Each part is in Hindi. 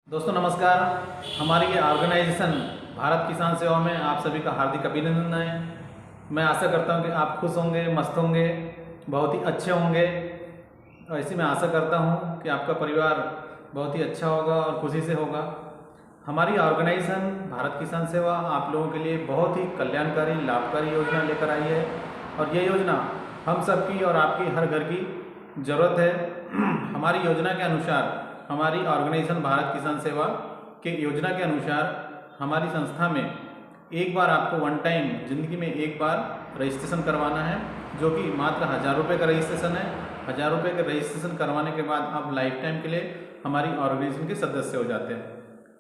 दोस्तों नमस्कार। हमारी ये ऑर्गेनाइजेशन भारत किसान सेवा में आप सभी का हार्दिक अभिनंदन है। मैं आशा करता हूँ कि आप खुश होंगे, मस्त होंगे, बहुत ही अच्छे होंगे। ऐसी मैं आशा करता हूँ कि आपका परिवार बहुत ही अच्छा होगा और खुशी से होगा। हमारी ऑर्गेनाइजेशन भारत किसान सेवा आप लोगों के लिए बहुत ही कल्याणकारी, लाभकारी योजना लेकर आई है और ये योजना हम सबकी और आपकी हर घर की ज़रूरत है। हमारी योजना के अनुसार, हमारी ऑर्गेनाइजेशन भारत किसान सेवा के योजना के अनुसार हमारी संस्था में एक बार आपको वन टाइम ज़िंदगी में एक बार रजिस्ट्रेशन करवाना है, जो कि मात्र 1000 रुपये का रजिस्ट्रेशन है। 1000 रुपये का रजिस्ट्रेशन करवाने के बाद आप लाइफ टाइम के लिए हमारी ऑर्गेनाइजेशन के सदस्य हो जाते हैं।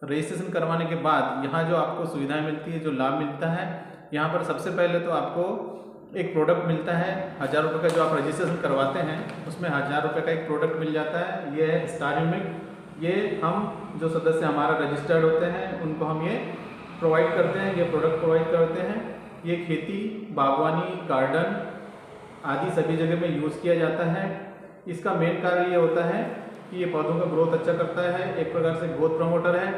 रजिस्ट्रेशन करवाने के बाद यहाँ जो आपको सुविधाएँ मिलती है, जो लाभ मिलता है, यहाँ पर सबसे पहले तो आपको एक प्रोडक्ट मिलता है। 1000 रुपये का जो आप रजिस्ट्रेशन करवाते हैं उसमें 1000 रुपये का एक प्रोडक्ट मिल जाता है। ये है स्टार यूनिक। ये हम जो सदस्य हमारा रजिस्टर्ड होते हैं उनको हम ये प्रोवाइड करते हैं, ये प्रोडक्ट प्रोवाइड करते हैं। ये खेती, बागवानी, गार्डन आदि सभी जगह में यूज़ किया जाता है। इसका मेन कारण ये होता है कि ये पौधों का ग्रोथ अच्छा करता है, एक प्रकार से ग्रोथ प्रमोटर है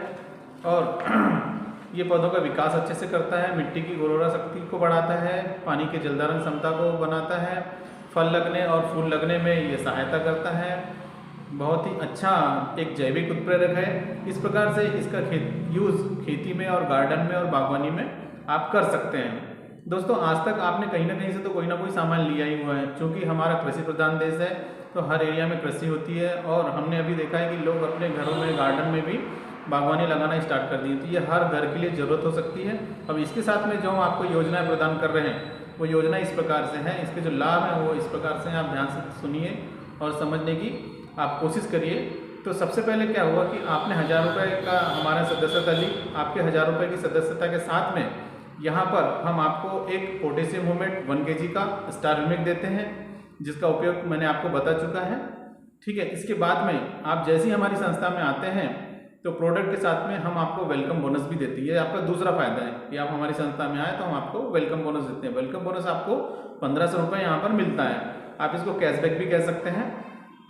और ये पौधों का विकास अच्छे से करता है, मिट्टी की उर्वरा शक्ति को बढ़ाता है, पानी के जलधारण क्षमता को बनाता है, फल लगने और फूल लगने में ये सहायता करता है। बहुत ही अच्छा एक जैविक उत्प्रेरक है। इस प्रकार से इसका यूज़ खेती में और गार्डन में और बागवानी में आप कर सकते हैं। दोस्तों आज तक आपने कहीं ना कहीं से तो कोई ना कोई सामान लिया ही हुआ है, क्योंकि हमारा कृषि प्रधान देश है तो हर एरिया में कृषि होती है और हमने अभी देखा है कि लोग अपने घरों में, गार्डन में भी बागवानी लगाना स्टार्ट कर दी। तो ये हर घर के लिए ज़रूरत हो सकती है। अब इसके साथ में जो हम आपको योजनाएं प्रदान कर रहे हैं वो योजना इस प्रकार से है, इसके जो लाभ हैं वो इस प्रकार से हैं। आप ध्यान से सुनिए और समझने की आप कोशिश करिए। तो सबसे पहले क्या हुआ कि आपने 1000 रुपये का हमारा सदस्यता ली। आपके 1000 रुपये की सदस्यता के साथ में यहाँ पर हम आपको एक पोटेशियम ह्यूमेट 1 kg का स्टार यूनिक देते हैं, जिसका उपयोग मैंने आपको बता चुका है। ठीक है। इसके बाद में आप जैसे ही हमारी संस्था में आते हैं तो प्रोडक्ट के साथ में हम आपको वेलकम बोनस भी देती है। आपका दूसरा फायदा है कि आप हमारी संस्था में आए तो हम आपको वेलकम बोनस देते हैं। वेलकम बोनस आपको 1500 रुपये यहाँ पर मिलता है। आप इसको कैशबैक भी कह सकते हैं।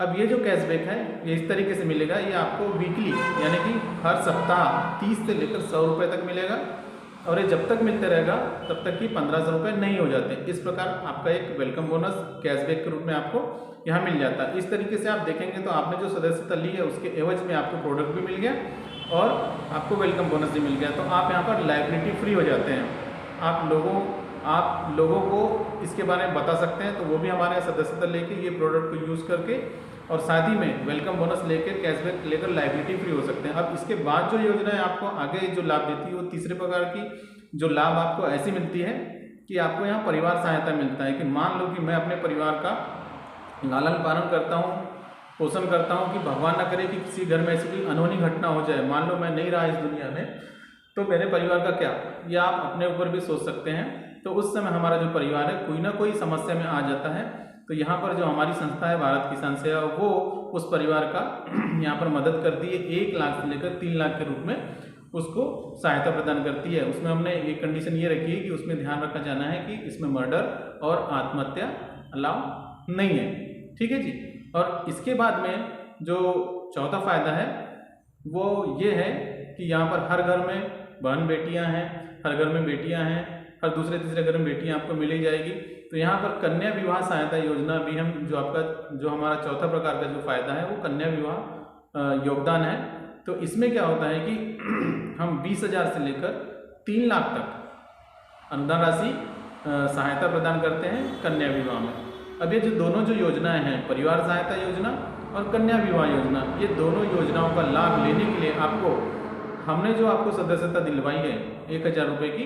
अब ये जो कैशबैक है ये इस तरीके से मिलेगा, ये आपको वीकली यानी कि हर सप्ताह 30 से लेकर 100 रुपये तक मिलेगा और ये जब तक मिलते रहेगा तब तक कि 1500 रुपये नहीं हो जाते। इस प्रकार आपका एक वेलकम बोनस कैशबैक के रूप में आपको यहाँ मिल जाता है। इस तरीके से आप देखेंगे तो आपने जो सदस्यता ली है उसके एवज में आपको प्रोडक्ट भी मिल गया और आपको वेलकम बोनस भी मिल गया। तो आप यहाँ पर लायबिलिटी फ्री हो जाते हैं। आप लोगों को इसके बारे में बता सकते हैं, तो वो भी हमारे सदस्यता लेके ये प्रोडक्ट को यूज़ करके और साथ ही में वेलकम बोनस लेकर, कैशबैक लेकर लायबिलिटी फ्री हो सकते हैं। अब इसके बाद जो योजना है आपको आगे जो लाभ देती है वो तीसरे प्रकार की जो लाभ आपको ऐसी मिलती है कि आपको यहाँ परिवार सहायता मिलता है। कि मान लो कि मैं अपने परिवार का लालन पालन करता हूँ, पोषण करता हूँ, कि भगवान ना करे कि किसी घर में ऐसी कोई अनहोनी घटना हो जाए, मान लो मैं नहीं रहा इस दुनिया में, तो मेरे परिवार का क्या, ये आप अपने ऊपर भी सोच सकते हैं। तो उस समय हमारा जो परिवार है कोई ना कोई समस्या में आ जाता है, तो यहाँ पर जो हमारी संस्था है भारत किसान सेवा वो उस परिवार का यहाँ पर मदद करती है। 1 लाख से लेकर 3 लाख के रूप में उसको सहायता प्रदान करती है। उसमें हमने एक कंडीशन ये रखी है कि उसमें ध्यान रखा जाना है कि इसमें मर्डर और आत्महत्या अलाउ नहीं है। ठीक है जी। और इसके बाद में जो चौथा फायदा है वो ये है कि यहाँ पर हर घर में बहन बेटियाँ हैं, हर घर में बेटियाँ हैं, हर दूसरे तीसरे घर में बेटियाँ आपको मिल ही जाएगी। तो यहाँ पर कन्या विवाह सहायता योजना भी हम जो हमारा चौथा प्रकार का जो फायदा है वो कन्या विवाह योगदान है। तो इसमें क्या होता है कि हम 20,000 से लेकर 3 लाख तक अनुदान राशि सहायता प्रदान करते हैं कन्या विवाह में। अब ये जो दोनों जो योजनाएं हैं, परिवार सहायता योजना और कन्या विवाह योजना, ये दोनों योजनाओं का लाभ लेने के लिए हमने जो आपको सदस्यता दिलवाई है 1000 रुपये की,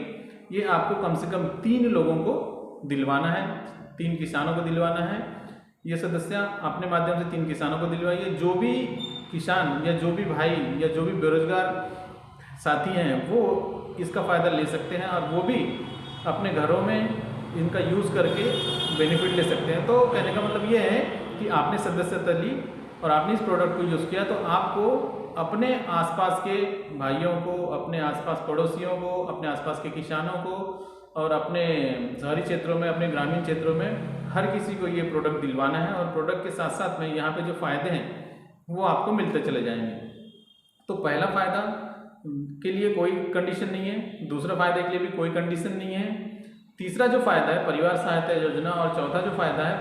ये आपको कम से कम 3 लोगों को दिलवाना है, 3 किसानों को दिलवाना है। ये सदस्य अपने माध्यम से 3 किसानों को दिलवाइए। जो भी किसान या जो भी भाई या जो भी बेरोजगार साथी हैं वो इसका फ़ायदा ले सकते हैं और वो भी अपने घरों में इनका यूज़ करके बेनिफिट ले सकते हैं। तो कहने का मतलब ये है कि आपने सदस्यता ली और आपने इस प्रोडक्ट को यूज़ किया तो आपको अपने आसपास के भाइयों को, अपने आसपास पड़ोसियों को, अपने आसपास के किसानों को और अपने शहरी क्षेत्रों में, अपने ग्रामीण क्षेत्रों में हर किसी को ये प्रोडक्ट दिलवाना है। और प्रोडक्ट के साथ साथ में यहाँ पे जो फ़ायदे हैं वो आपको मिलते चले जाएंगे। तो पहला फ़ायदा के लिए कोई कंडीशन नहीं है, दूसरा फ़ायदे के लिए भी कोई कंडीशन नहीं है, तीसरा जो फ़ायदा है परिवार सहायता योजना और चौथा जो फ़ायदा है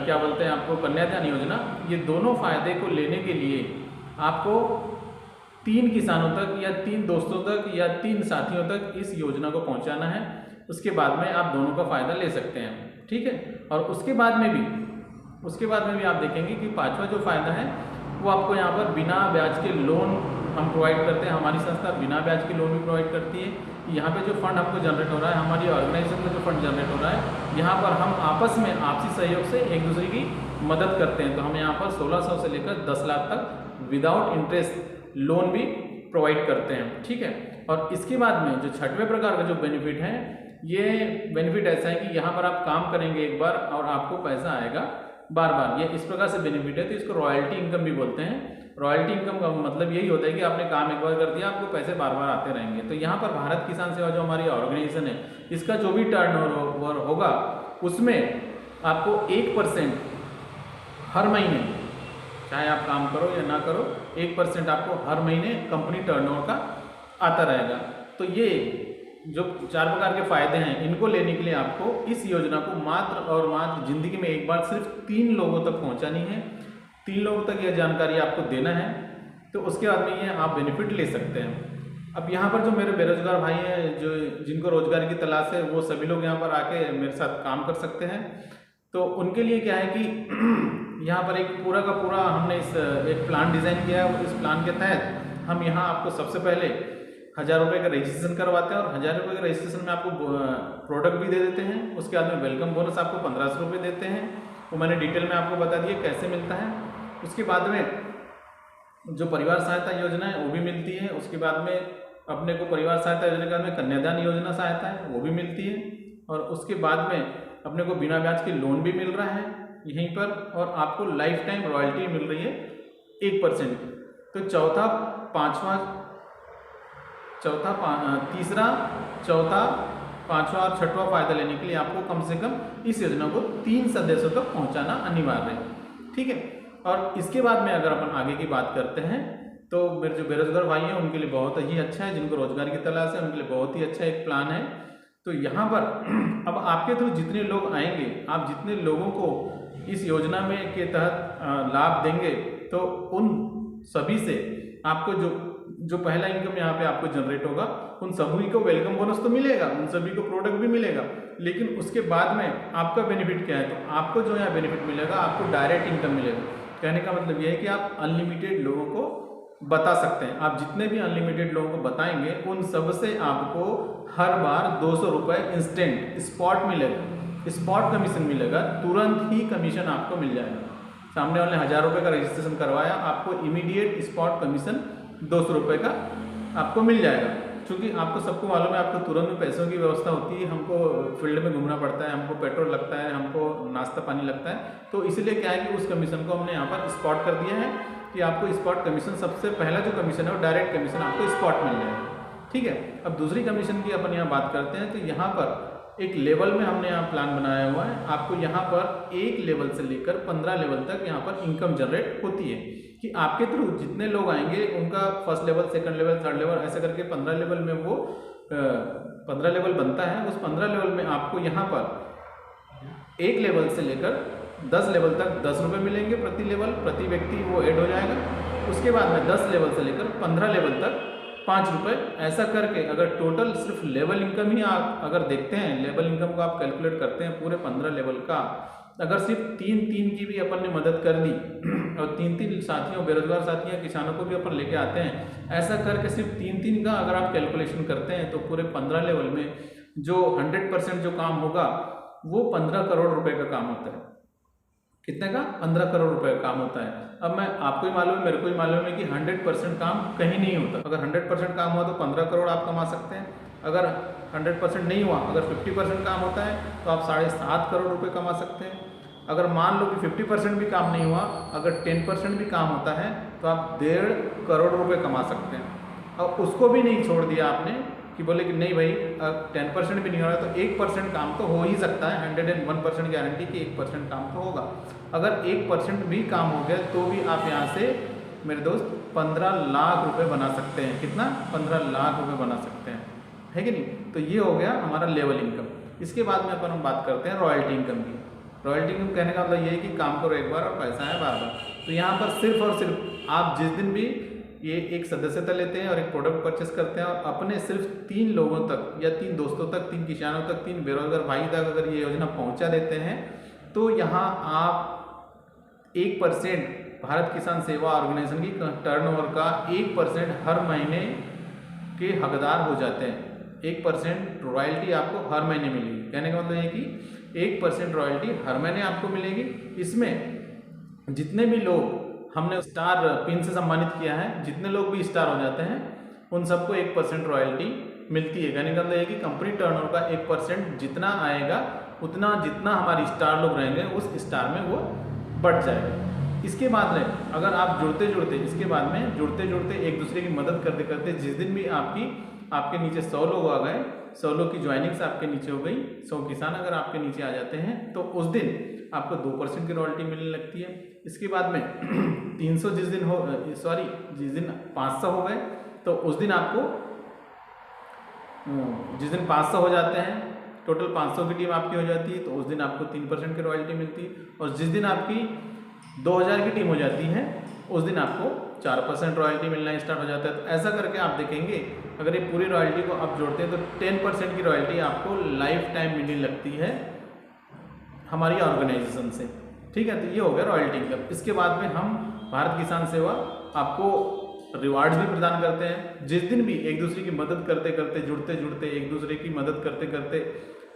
क्या बोलते हैं आपको कन्यादान योजना, ये दोनों फ़ायदे को लेने के लिए आपको 3 किसानों तक या 3 दोस्तों तक या 3 साथियों तक इस योजना को पहुंचाना है। उसके बाद में आप दोनों का फ़ायदा ले सकते हैं, ठीक है। और उसके बाद में भी आप देखेंगे कि पांचवा जो फ़ायदा है वो आपको यहाँ पर बिना ब्याज के लोन हम प्रोवाइड करते हैं। हमारी संस्था बिना ब्याज के लोन भी प्रोवाइड करती है। यहाँ पे जो फंड आपको जनरेट हो रहा है, हमारी ऑर्गेनाइजेशन में जो फंड जनरेट हो रहा है, यहाँ पर हम आपस में आपसी सहयोग से एक दूसरे की मदद करते हैं। तो हम यहाँ पर 1600 से लेकर 10 लाख तक विदाउट इंटरेस्ट लोन भी प्रोवाइड करते हैं, ठीक है। और इसके बाद में जो छठवें प्रकार का जो बेनिफिट है, ये बेनिफिट ऐसा है कि यहाँ पर आप काम करेंगे एक बार और आपको पैसा आएगा बार बार। ये इस प्रकार से बेनिफिट है, तो इसको रॉयल्टी इनकम भी बोलते हैं। रॉयल्टी इनकम का मतलब यही होता है कि आपने काम एक बार कर दिया, आपको पैसे बार बार आते रहेंगे। तो यहाँ पर भारत किसान सेवा जो हमारी ऑर्गेनाइजेशन है, इसका जो भी टर्नओवर होगा उसमें आपको 1% हर महीने, चाहे आप काम करो या ना करो, 1% आपको हर महीने कंपनी टर्नओवर का आता रहेगा। तो ये जो 4 प्रकार के फायदे हैं, इनको लेने के लिए आपको इस योजना को मात्र और मात्र जिंदगी में एक बार सिर्फ 3 लोगों तक पहुंचानी है। 3 लोगों तक यह जानकारी आपको देना है, तो उसके बाद में ये आप बेनिफिट ले सकते हैं। अब यहाँ पर जो मेरे बेरोजगार भाई हैं, जो जिनको रोजगार की तलाश है, वो सभी लोग यहाँ पर आके मेरे साथ काम कर सकते हैं। तो उनके लिए क्या है कि यहाँ पर एक पूरा का पूरा हमने एक प्लान डिज़ाइन किया है। इस प्लान के तहत हम यहाँ आपको सबसे पहले 1000 रुपये का रजिस्ट्रेशन करवाते हैं और 1000 रुपये के रजिस्ट्रेशन में आपको प्रोडक्ट भी दे देते हैं। उसके बाद में वेलकम बोनस आपको 1500 रुपये देते हैं, वो मैंने डिटेल में आपको बता दिया कैसे मिलता है। उसके बाद में जो परिवार सहायता योजना है वो भी मिलती है। उसके बाद में अपने को परिवार सहायता योजना के बाद में कन्यादान योजना सहायता है वो भी मिलती है। और उसके बाद में अपने को बिना ब्याज के लोन भी मिल रहा है यहीं पर, और आपको लाइफ टाइम रॉयल्टी मिल रही है 1%। तो तीसरा, चौथा, पांचवा और छठवां फायदा लेने के लिए आपको कम से कम इस योजना को 3 सदस्यों तक पहुंचाना अनिवार्य है, ठीक है। और इसके बाद में अगर अपन आगे की बात करते हैं, तो मेरे जो बेरोजगार भाई हैं उनके लिए बहुत ही अच्छा है, जिनको रोजगार की तलाश है उनके लिए बहुत ही अच्छा एक प्लान है। तो यहाँ पर अब आपके थ्रू जितने लोग आएंगे, आप जितने लोगों को इस योजना में के तहत लाभ देंगे, तो उन सभी से आपको जो पहला इनकम यहाँ पे आपको जनरेट होगा, उन सभी को वेलकम बोनस तो मिलेगा, उन सभी को प्रोडक्ट भी मिलेगा। लेकिन उसके बाद में आपका बेनिफिट क्या है, तो आपको जो यहाँ बेनिफिट मिलेगा, आपको डायरेक्ट इनकम मिलेगा। कहने का मतलब यह है कि आप अनलिमिटेड लोगों को बता सकते हैं। आप जितने भी अनलिमिटेड लोगों को बताएंगे, उन सब से आपको हर बार 200 रुपये इंस्टेंट स्पॉट मिलेगा, स्पॉट कमीशन मिलेगा, तुरंत ही कमीशन आपको मिल जाएगा। सामने वाले 1000 रुपये का रजिस्ट्रेशन करवाया, आपको इमीडिएट स्पॉट कमीशन 200 रुपये का आपको मिल जाएगा। क्योंकि आपको सबको मालूम है, आपको तुरंत में पैसों की व्यवस्था होती है, हमको फील्ड में घूमना पड़ता है, हमको पेट्रोल लगता है, हमको नाश्ता पानी लगता है। तो इसलिए क्या है कि उस कमीशन को हमने यहाँ पर स्पॉट कर दिया है कि आपको स्पॉट कमीशन, सबसे पहला जो कमीशन है वो डायरेक्ट कमीशन आपको स्पॉट मिल जाएगा, ठीक है। अब दूसरी कमीशन की अपन यहाँ बात करते हैं। तो यहाँ पर एक लेवल में हमने यहाँ प्लान बनाया हुआ है। आपको यहाँ पर 1 लेवल से लेकर 15 लेवल तक यहाँ पर इनकम जनरेट होती है कि आपके थ्रू जितने लोग आएंगे उनका first level, second level, third level, ऐसे करके 15 लेवल में वो 15 लेवल बनता है। उस 15 लेवल में आपको यहाँ पर 1 लेवल से लेकर 10 लेवल तक 10 रुपये मिलेंगे प्रति लेवल, प्रति व्यक्ति वो ऐड हो जाएगा। उसके बाद में 10 लेवल से लेकर 15 लेवल तक 5 रुपये, ऐसा करके अगर टोटल सिर्फ लेवल इनकम ही आप अगर देखते हैं, लेवल इनकम को आप कैलकुलेट करते हैं पूरे 15 लेवल का, अगर सिर्फ 3-3 की भी अपन ने मदद कर दी और 3-3 साथियों, बेरोजगार साथियों, किसानों को भी अपन लेके आते हैं, ऐसा करके सिर्फ 3-3 का अगर आप कैलकुलेशन करते हैं, तो पूरे 15 लेवल में जो 100% जो काम होगा वो 15 करोड़ रुपए का काम होता है। कितने का? 15 करोड़ रुपए का काम होता है। अब मैं आपको ही मालूम है, मेरे को ही मालूम है कि 100% काम कहीं नहीं होता। अगर 100% काम हुआ तो 15 करोड़ आप कमा सकते हैं। अगर 100% नहीं हुआ, अगर 50% काम होता है तो आप 7.5 करोड़ रुपए कमा सकते हैं। अगर मान लो कि 50% भी काम नहीं हुआ, अगर 10% भी काम होता है तो आप 1.5 करोड़ रुपए कमा सकते हैं। और उसको भी नहीं छोड़ दिया आपने कि बोले कि नहीं भाई 10% भी नहीं हो रहा तो 1% काम तो हो ही सकता है। 101% गारंटी कि 1% काम तो होगा। अगर 1% भी काम हो गया तो भी आप यहाँ से मेरे दोस्त 15 लाख रुपए बना सकते हैं। कितना? 15 लाख रुपए बना सकते हैं, है कि नहीं? तो ये हो गया हमारा लेवल इनकम। इसके बाद में अपन हम बात करते हैं रॉयल्टी इनकम की। रॉयल्टी इनकम कहने का मतलब ये है कि काम करो एक बार और पैसा है बार बार। तो यहाँ पर सिर्फ और सिर्फ आप जिस दिन भी ये एक सदस्यता लेते हैं और एक प्रोडक्ट परचेस करते हैं और अपने सिर्फ 3 लोगों तक या 3 दोस्तों तक, 3 किसानों तक, 3 बेरोजगार भाई तक अगर ये योजना पहुंचा देते हैं तो यहाँ आप 1% भारत किसान सेवा ऑर्गेनाइजेशन की टर्नओवर का 1% हर महीने के हकदार हो जाते हैं। 1% रॉयल्टी आपको हर महीने मिलेगी। कहने का मतलब ये कि 1% रॉयल्टी हर महीने आपको मिलेगी। इसमें जितने भी लोग हमने स्टार पिन से सम्मानित किया है, जितने लोग भी स्टार हो जाते हैं उन सबको 1% रॉयल्टी मिलती है। कहने का मतलब ये कि कंपनी टर्नओवर का 1% जितना आएगा उतना जितना हमारी स्टार लोग रहेंगे उस स्टार में वो बढ़ जाएगा। इसके बाद में अगर आप जुड़ते जुड़ते एक दूसरे की मदद करते करते जिस दिन भी आपके नीचे 100 लोग आ गए, 100 लोग की ज्वाइनिंग्स आपके नीचे हो गई, 100 किसान अगर आपके नीचे आ जाते हैं तो उस दिन आपको 2% की रॉयल्टी मिलने लगती है। इसके बाद में 300 जिस दिन 500 हो गए तो उस दिन आपको जिस दिन 500 हो जाते हैं, टोटल 500 की टीम आपकी हो जाती है तो उस दिन आपको 3% की रॉयल्टी मिलती है। और जिस दिन आपकी 2000 की टीम हो जाती है उस दिन आपको 4% रॉयल्टी मिलना स्टार्ट हो जाता है। तो ऐसा करके आप देखेंगे अगर ये पूरी रॉयल्टी को आप जोड़ते हैं तो 10% की रॉयल्टी आपको लाइफ टाइम मिलने लगती है हमारी ऑर्गेनाइजेशन से। ठीक है, तो ये हो गया रॉयल्टी इनकम। इसके बाद में हम भारत किसान सेवा आपको रिवार्ड्स भी प्रदान करते हैं। जिस दिन भी एक दूसरे की मदद करते करते जुड़ते एक दूसरे की मदद करते करते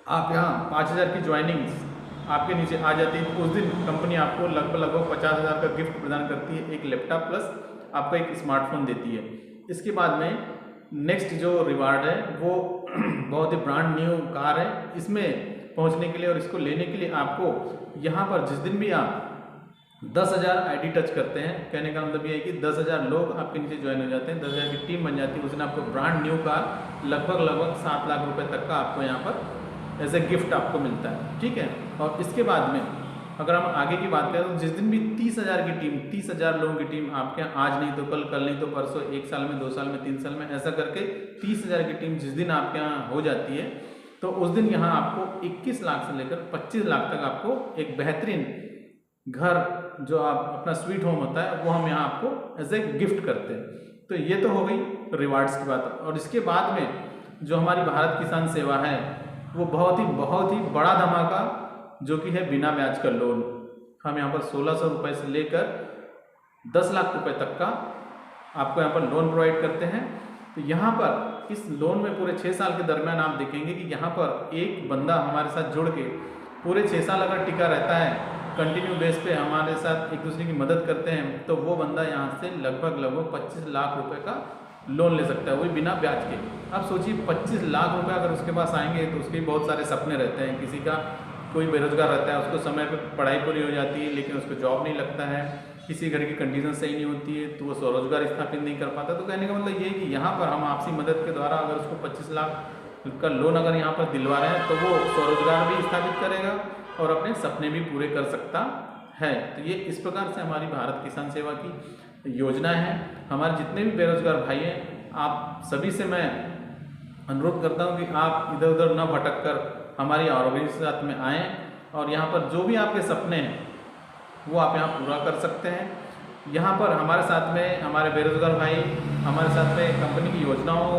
आप यहाँ 5000 की ज्वाइनिंग्स आपके नीचे आ जाती है, उस दिन कंपनी आपको लगभग 50,000 का गिफ्ट प्रदान करती है, एक लैपटॉप प्लस आपको एक स्मार्टफोन देती है। इसके बाद में नेक्स्ट जो रिवार्ड है वो बहुत ही ब्रांड न्यू कार है। इसमें पहुंचने के लिए और इसको लेने के लिए आपको यहाँ पर जिस दिन भी आप 10,000 आईडी टच करते हैं, कहने का मतलब ये है कि 10,000 लोग आपके नीचे ज्वाइन हो जाते हैं, 10,000 की टीम बन जाती है, उस दिन आपको ब्रांड न्यू कार लगभग 7 लाख रुपए तक का आपको यहाँ पर एज ए गिफ्ट आपको मिलता है। ठीक है, और इसके बाद में अगर हम आगे की बात करें तो जिस दिन भी 30,000 की टीम, 30,000 लोगों की टीम आपके यहाँ आज नहीं तो कल नहीं तो परसों, 1 साल में, 2 साल में, 3 साल में, ऐसा करके 30,000 की टीम जिस दिन आपके यहाँ हो जाती है तो उस दिन यहाँ आपको 21 लाख से लेकर 25 लाख तक आपको एक बेहतरीन घर जो आप अपना स्वीट होम होता है वो हम यहाँ आपको एज ए गिफ्ट करते हैं। तो ये तो हो गई रिवार्ड्स की बात। और इसके बाद में जो हमारी भारत किसान सेवा है वो बहुत ही बड़ा धमाका जो कि है बिना ब्याज का लोन। हम यहाँ पर 1600 रुपये से लेकर 10 लाख रुपए तक का आपको यहाँ पर लोन प्रोवाइड करते हैं। तो यहाँ पर इस लोन में पूरे 6 साल के दरमियान आप देखेंगे कि यहाँ पर एक बंदा हमारे साथ जुड़ के पूरे 6 साल अगर टिका रहता है, कंटिन्यू बेस पे हमारे साथ एक दूसरे की मदद करते हैं तो वो बंदा यहाँ से लगभग 25 लाख रुपए का लोन ले सकता है, वही बिना ब्याज के। अब सोचिए 25 लाख रुपए अगर उसके पास आएंगे तो उसके बहुत सारे सपने रहते हैं। किसी का कोई बेरोजगार रहता है, उसको समय पर पढ़ाई पूरी हो जाती है लेकिन उसको जॉब नहीं लगता है, किसी घर की कंडीशन सही नहीं होती है तो वो स्वरोजगार स्थापित नहीं कर पाता। तो कहने का मतलब ये है कि यहाँ पर हम आपसी मदद के द्वारा अगर उसको 25 लाख का लोन अगर यहाँ पर दिलवा रहे हैं तो वो स्वरोजगार भी स्थापित करेगा और अपने सपने भी पूरे कर सकता है। तो ये इस प्रकार से हमारी भारत किसान सेवा की योजना है। हमारे जितने भी बेरोजगार भाई हैं, आप सभी से मैं अनुरोध करता हूँ कि आप इधर उधर न भटक कर हमारी ऑर्गेनाइजेशन के साथ में आएँ और यहाँ पर जो भी आपके सपने हैं वो आप यहाँ पूरा कर सकते हैं। यहाँ पर हमारे साथ में हमारे बेरोजगार भाई हमारे साथ में कंपनी की योजनाओं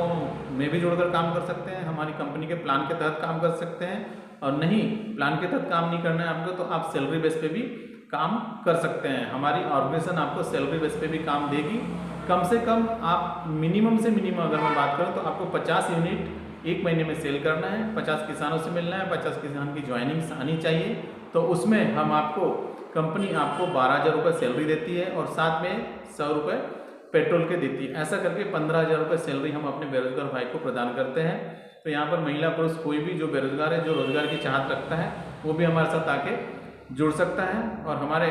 में भी जुड़कर काम कर सकते हैं, हमारी कंपनी के प्लान के तहत काम कर सकते हैं। और नहीं प्लान के तहत काम नहीं करना है आपको तो आप सैलरी बेस पे भी काम कर सकते हैं। हमारी ऑर्गेनाइजेशन आपको सैलरी बेस पे भी काम देगी। कम से कम आप मिनिमम से मिनिमम अगर मैं बात करूँ तो आपको 50 यूनिट एक महीने में सेल करना है, 50 किसानों से मिलना है, 50 किसान की ज्वाइनिंग्स आनी चाहिए। तो उसमें हम आपको कंपनी आपको 12,000 रुपये सैलरी देती है और साथ में 100 रुपये पेट्रोल के देती है। ऐसा करके 15,000 रुपये सैलरी हम अपने बेरोजगार भाई को प्रदान करते हैं। तो यहाँ पर महिला पुरुष कोई भी जो बेरोजगार है, जो रोजगार की चाहत रखता है, वो भी हमारे साथ आके जुड़ सकता है और हमारी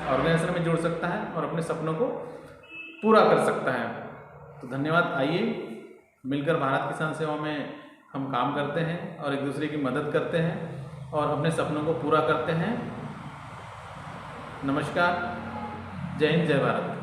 ऑर्गेनाइजेशन में जुड़ सकता है और अपने सपनों को पूरा कर सकता है। तो धन्यवाद। आइए मिलकर भारत किसान सेवा में हम काम करते हैं और एक दूसरे की मदद करते हैं और अपने सपनों को पूरा करते हैं। नमस्कार, जय हिंद, जय भारत।